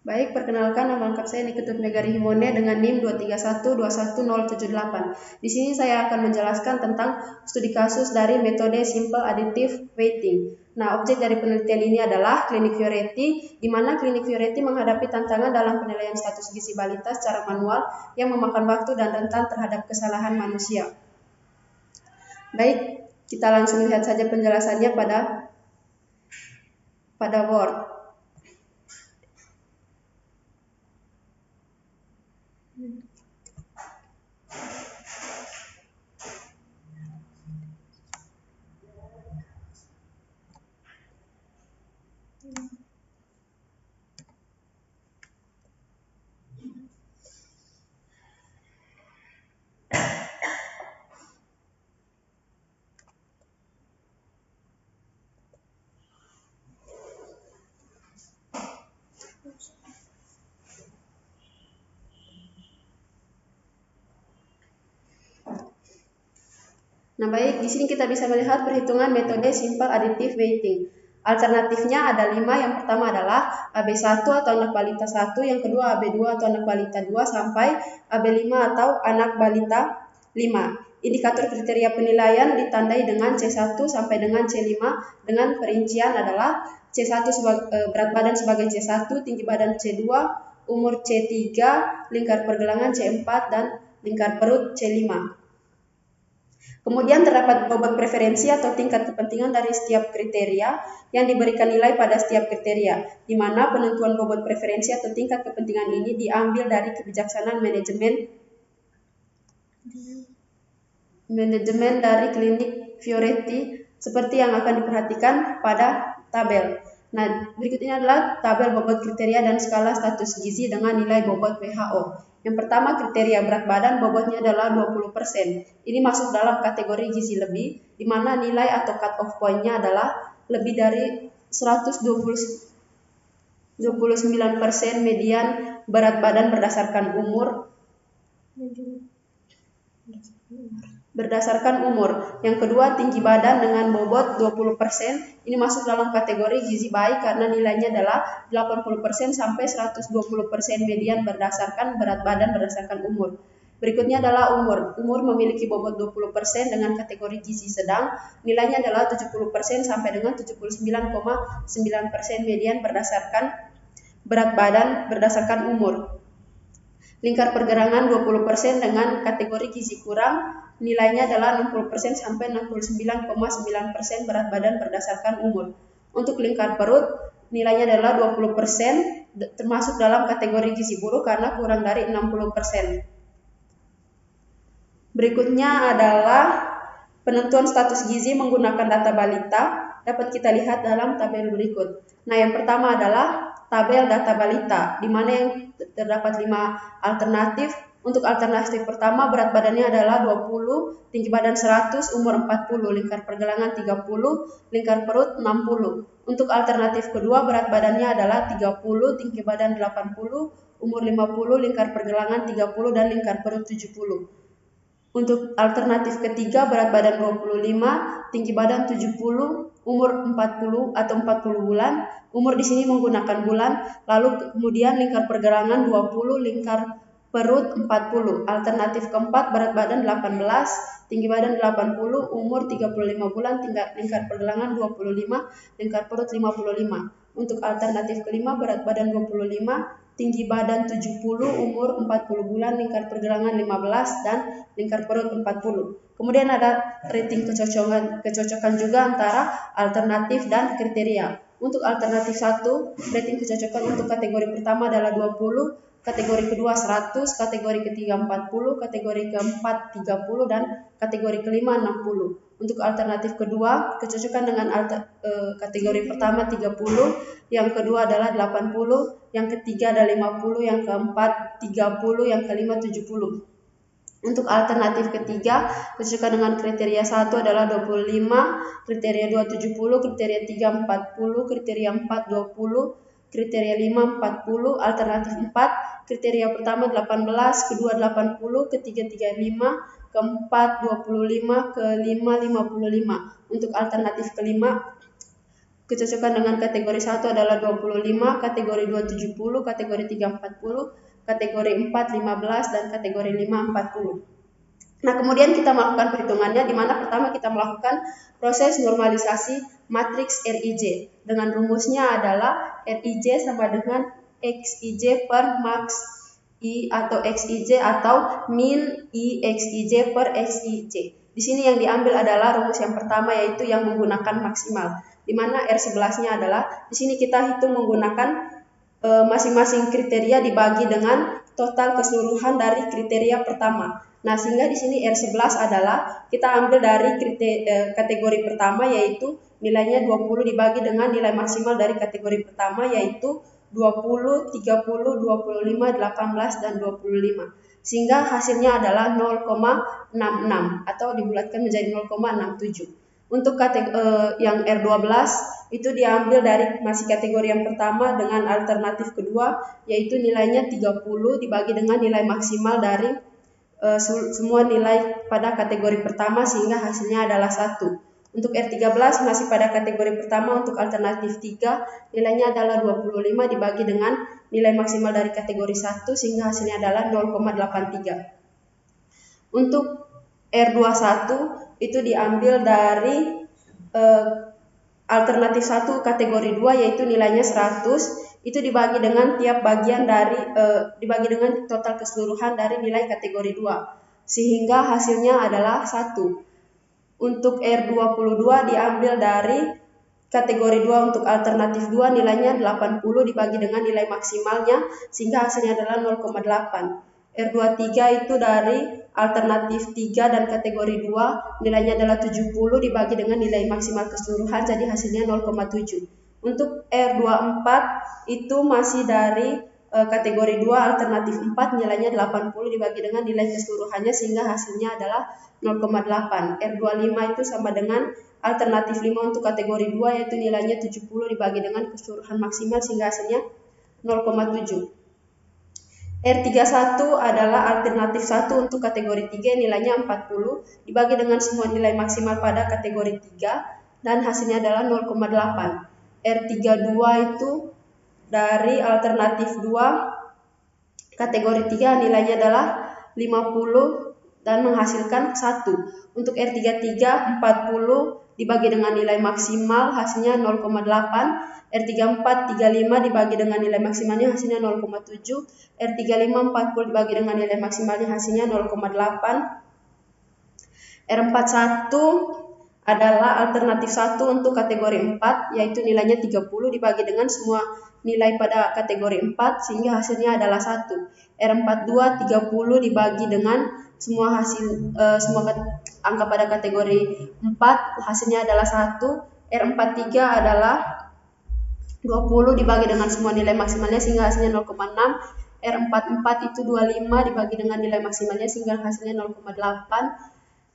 Baik, perkenalkan nama lengkap saya Niketut Megari Himone dengan NIM 231211078. Di sini saya akan menjelaskan tentang studi kasus dari metode Simple Additive Weighting. Nah, objek dari penelitian ini adalah klinik Fioretti, di mana klinik Fioretti menghadapi tantangan dalam penilaian status gizi balita secara manual yang memakan waktu dan rentan terhadap kesalahan manusia. Baik, kita langsung lihat saja penjelasannya pada Word. Nah, baik, di sini kita bisa melihat perhitungan metode Simple Additive Weighting. Alternatifnya ada 5, yang pertama adalah AB1 atau anak balita 1, yang kedua AB2 atau anak balita 2, sampai AB5 atau anak balita 5. Indikator kriteria penilaian ditandai dengan C1 sampai dengan C5 dengan perincian adalah C1 berat badan sebagai C1, tinggi badan C2, umur C3, lingkar pergelangan C4, dan lingkar perut C5. Kemudian terdapat bobot preferensi atau tingkat kepentingan dari setiap kriteria yang diberikan nilai pada setiap kriteria, di mana penentuan bobot preferensi atau tingkat kepentingan ini diambil dari kebijaksanaan manajemen dari klinik Fioretti seperti yang akan diperhatikan pada tabel. Nah, berikut ini adalah tabel bobot kriteria dan skala status gizi dengan nilai bobot WHO. Yang pertama, kriteria berat badan bobotnya adalah 20%. Ini masuk dalam kategori gizi lebih, di mana nilai atau cut-off point-nya adalah lebih dari 129% median berat badan berdasarkan umur. Yang kedua, tinggi badan dengan bobot 20%. Ini masuk dalam kategori gizi baik karena nilainya adalah 80% sampai 120% median berdasarkan berat badan berdasarkan umur. Berikutnya adalah umur. Umur memiliki bobot 20% dengan kategori gizi sedang. Nilainya adalah 70% sampai dengan 79,9% median berdasarkan berat badan berdasarkan umur. Lingkar pergelangan 20% dengan kategori gizi kurang. Nilainya adalah 60% sampai 69,9% berat badan berdasarkan umur. Untuk lingkar perut, nilainya adalah 20%, termasuk dalam kategori gizi buruk karena kurang dari 60%. Berikutnya adalah penentuan status gizi menggunakan data balita, dapat kita lihat dalam tabel berikut. Nah, yang pertama adalah tabel data balita, di mana yang terdapat 5 alternatif. Untuk alternatif pertama, berat badannya adalah 20, tinggi badan 100, umur 40, lingkar pergelangan 30, lingkar perut 60. Untuk alternatif kedua, berat badannya adalah 30, tinggi badan 80, umur 50, lingkar pergelangan 30, dan lingkar perut 70. Untuk alternatif ketiga, berat badan 25, tinggi badan 70, umur 40 atau 40 bulan. Umur di sini menggunakan bulan, lalu kemudian lingkar pergelangan 20, lingkar perut 40. Alternatif keempat, berat badan 18, tinggi badan 80, umur 35 bulan, lingkar pergelangan 25, lingkar perut 55. Untuk alternatif kelima, berat badan 25, tinggi badan 70, umur 40 bulan, lingkar pergelangan 15, dan lingkar perut 40. Kemudian ada rating kecocokan juga antara alternatif dan kriteria. Untuk alternatif 1, rating kecocokan untuk kategori pertama adalah 20, kategori kedua 100, kategori ketiga 40, kategori keempat 30, dan kategori kelima 60. Untuk alternatif kedua, kecocokan dengan kategori pertama 30, yang kedua adalah 80, yang ketiga ada 50, yang keempat 30, yang kelima 70. Untuk alternatif ketiga, kecocokan dengan kriteria 1 adalah 25, kriteria 2 70, kriteria 3 40, kriteria 4 20, kriteria 5 40, alternatif 4, kriteria pertama 18, kedua 80, ketiga 35, keempat 25, kelima 55. Untuk alternatif kelima, kecocokan dengan kategori 1 adalah 25, kategori 2 70, kategori 3 40, kategori 4 15, dan kategori 5 40. Nah, kemudian kita melakukan perhitungannya, di mana pertama kita melakukan proses normalisasi matriks RIJ. Dengan rumusnya adalah RIJ sama dengan XIJ per max I atau XIJ atau min I XIJ per XIJ. Di sini yang diambil adalah rumus yang pertama, yaitu yang menggunakan maksimal, di mana R11-nya adalah di sini kita hitung menggunakan masing-masing kriteria dibagi dengan total keseluruhan dari kriteria pertama. Nah, sehingga di sini R11 adalah kita ambil dari kategori pertama, yaitu nilainya 20 dibagi dengan nilai maksimal dari kategori pertama, yaitu 20, 30, 25, 18, dan 25. Sehingga hasilnya adalah 0,66 atau dibulatkan menjadi 0,67. Untuk yang R12 itu diambil dari masih kategori yang pertama dengan alternatif kedua, yaitu nilainya 30 dibagi dengan nilai maksimal dari semua nilai pada kategori pertama, sehingga hasilnya adalah 1. Untuk R13 masih pada kategori pertama, untuk alternatif 3 nilainya adalah 25 dibagi dengan nilai maksimal dari kategori 1, sehingga hasilnya adalah 0,83. Untuk R21 itu diambil dari alternatif 1 kategori 2, yaitu nilainya 100, itu dibagi dengan tiap bagian dari dibagi dengan total keseluruhan dari nilai kategori 2, sehingga hasilnya adalah 1. Untuk R22 diambil dari kategori 2 untuk alternatif 2, nilainya 80 dibagi dengan nilai maksimalnya, sehingga hasilnya adalah 0,8. R23 itu dari alternatif 3 dan kategori 2, nilainya adalah 70 dibagi dengan nilai maksimal keseluruhan, jadi hasilnya 0,7. Untuk R24 itu masih dari kategori 2 alternatif 4, nilainya 80 dibagi dengan nilai keseluruhannya, sehingga hasilnya adalah 0,8. R25 itu sama dengan alternatif 5 untuk kategori 2, yaitu nilainya 70 dibagi dengan keseluruhan maksimal, sehingga hasilnya 0,7. R31 adalah alternatif 1 untuk kategori 3, nilainya 40 dibagi dengan semua nilai maksimal pada kategori 3, dan hasilnya adalah 0,8. R32 itu dari alternatif 2 kategori 3, nilainya adalah 50 dan menghasilkan 1. Untuk R33 40 dibagi dengan nilai maksimal, hasilnya 0,8. R34 35 dibagi dengan nilai maksimalnya, hasilnya 0,7. R35 40 dibagi dengan nilai maksimalnya, hasilnya 0,8. R41 adalah alternatif 1 untuk kategori 4, yaitu nilainya 30 dibagi dengan semua nilai pada kategori 4, sehingga hasilnya adalah 1. R42 30 dibagi dengan semua angka pada kategori 4, hasilnya adalah 1. R43 adalah 20 dibagi dengan semua nilai maksimalnya, sehingga hasilnya 0,6. R44 itu 25 dibagi dengan nilai maksimalnya, sehingga hasilnya 0,8.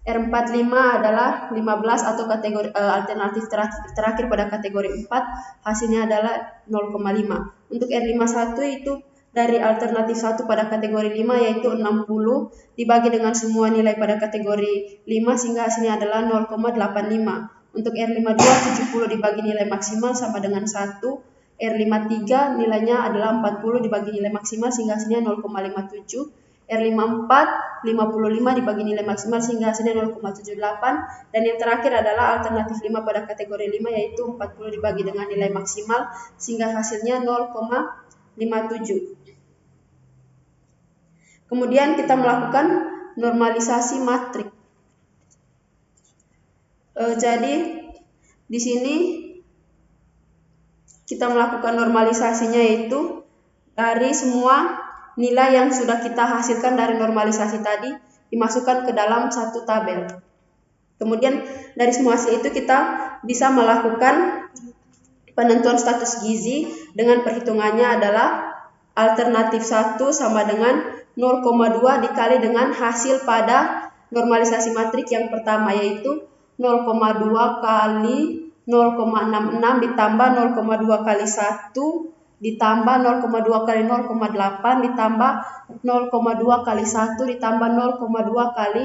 R45 adalah 15 atau kategori alternatif terakhir pada kategori 4, hasilnya adalah 0,5. Untuk R51 itu dari alternatif 1 pada kategori 5, yaitu 60 dibagi dengan semua nilai pada kategori 5, sehingga hasilnya adalah 0,85. Untuk R52 70 dibagi nilai maksimal sama dengan 1. R53 nilainya adalah 40 dibagi nilai maksimal, sehingga hasilnya 0,57. R54 55 dibagi nilai maksimal, sehingga hasilnya 0,78. Dan yang terakhir adalah alternatif 5 pada kategori 5, yaitu 40 dibagi dengan nilai maksimal, sehingga hasilnya 0,57. Kemudian kita melakukan normalisasi matrik. Jadi di sini kita melakukan normalisasinya, yaitu dari semua nilai yang sudah kita hasilkan dari normalisasi tadi dimasukkan ke dalam satu tabel. Kemudian dari semua hasil itu kita bisa melakukan penentuan status gizi dengan perhitungannya adalah alternatif 1 sama dengan 0,2 dikali dengan hasil pada normalisasi matrik yang pertama, yaitu 0,2 kali 0,66 ditambah 0,2 kali 1 ditambah 0,2 kali 0,8 ditambah 0,2 kali 1 ditambah 0,2 kali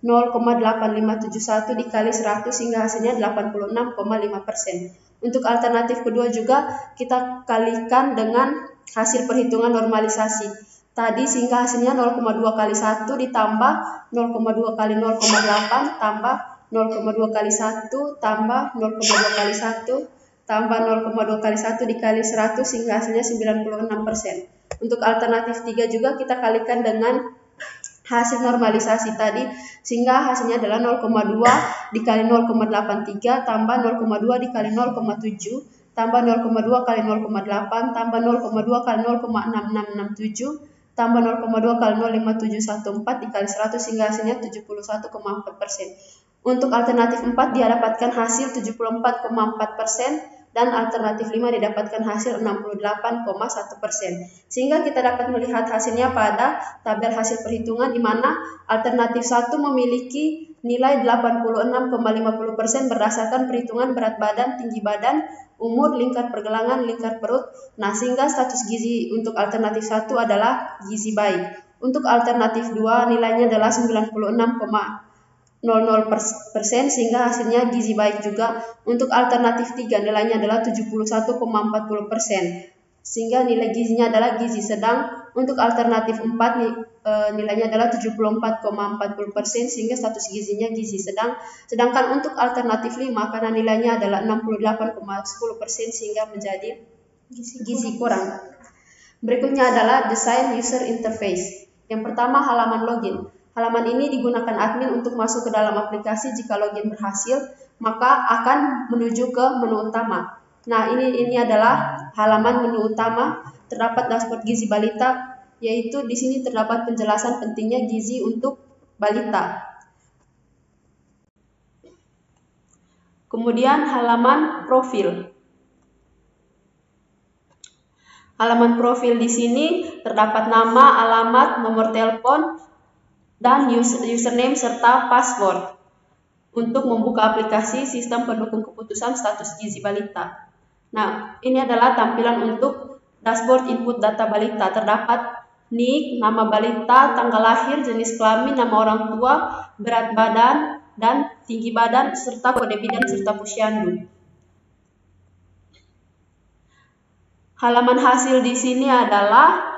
0,8571 dikali 100, sehingga hasilnya 86,5%. Untuk alternatif kedua juga kita kalikan dengan hasil perhitungan normalisasi. Tadi sehingga hasilnya 0,2 kali 1 ditambah 0,2 kali 0,8 tambah 0,2 kali 1 tambah 0,2 kali 1 tambah 0,2 kali 1 dikali 100 sehingga hasilnya 96%. Untuk alternatif 3 juga kita kalikan dengan hasil normalisasi tadi sehingga hasilnya adalah 0,2 dikali 0,83 tambah 0,2 dikali 0,7 tambah 0,2 kali 0,8 tambah 0,2 kali 0,6667 tambah 0,2 kali 0,5714 dikali 100 sehingga hasilnya 71,4%. Untuk alternatif 4 dia dapatkan hasil 74,4% dan alternatif 5 didapatkan hasil 68,1%. Sehingga kita dapat melihat hasilnya pada tabel hasil perhitungan di mana alternatif 1 memiliki nilai 86,50% berdasarkan perhitungan berat badan, tinggi badan, umur, lingkar pergelangan, lingkar perut. Nah, sehingga status gizi untuk alternatif 1 adalah gizi baik. Untuk alternatif 2 nilainya adalah 96,00% sehingga hasilnya gizi baik juga. Untuk alternatif 3 nilainya adalah 71,40% sehingga nilai gizinya adalah gizi sedang. Untuk alternatif 4 nilainya adalah 74,40% sehingga status gizinya gizi sedang. Sedangkan untuk alternatif 5 karena nilainya adalah 68,10% sehingga menjadi gizi kurang. Berikutnya adalah desain user interface. Yang pertama halaman login. Halaman ini digunakan admin untuk masuk ke dalam aplikasi. Jika login berhasil, maka akan menuju ke menu utama. Nah, ini adalah halaman menu utama. Terdapat dashboard gizi balita, yaitu di sini terdapat penjelasan pentingnya gizi untuk balita. Kemudian halaman profil. Halaman profil di sini terdapat nama, alamat, nomor telepon, dan username serta password untuk membuka aplikasi sistem pendukung keputusan status gizi balita. Nah, ini adalah tampilan untuk dashboard input data balita. Terdapat NIK, nama balita, tanggal lahir, jenis kelamin, nama orang tua, berat badan, dan tinggi badan, serta kode bidan serta posyandu. Halaman hasil di sini adalah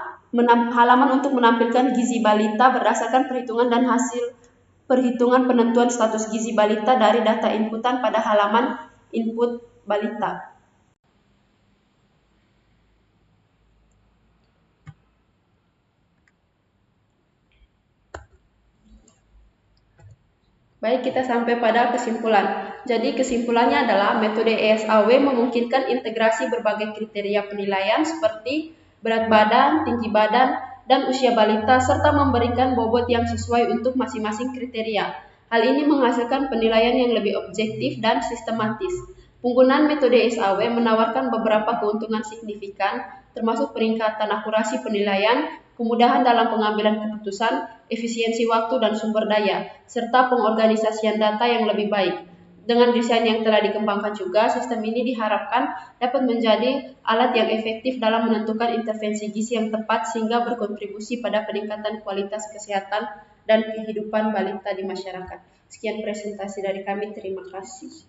halaman untuk menampilkan gizi balita berdasarkan perhitungan dan hasil perhitungan penentuan status gizi balita dari data inputan pada halaman input balita. Baik, kita sampai pada kesimpulan. Jadi kesimpulannya adalah metode ESAW memungkinkan integrasi berbagai kriteria penilaian seperti berat badan, tinggi badan, dan usia balita, serta memberikan bobot yang sesuai untuk masing-masing kriteria. Hal ini menghasilkan penilaian yang lebih objektif dan sistematis. Penggunaan metode ESAW menawarkan beberapa keuntungan signifikan, termasuk peningkatan akurasi penilaian, kemudahan dalam pengambilan keputusan, efisiensi waktu dan sumber daya, serta pengorganisasian data yang lebih baik. Dengan desain yang telah dikembangkan juga, sistem ini diharapkan dapat menjadi alat yang efektif dalam menentukan intervensi gizi yang tepat sehingga berkontribusi pada peningkatan kualitas kesehatan dan kehidupan balita di masyarakat. Sekian presentasi dari kami, terima kasih.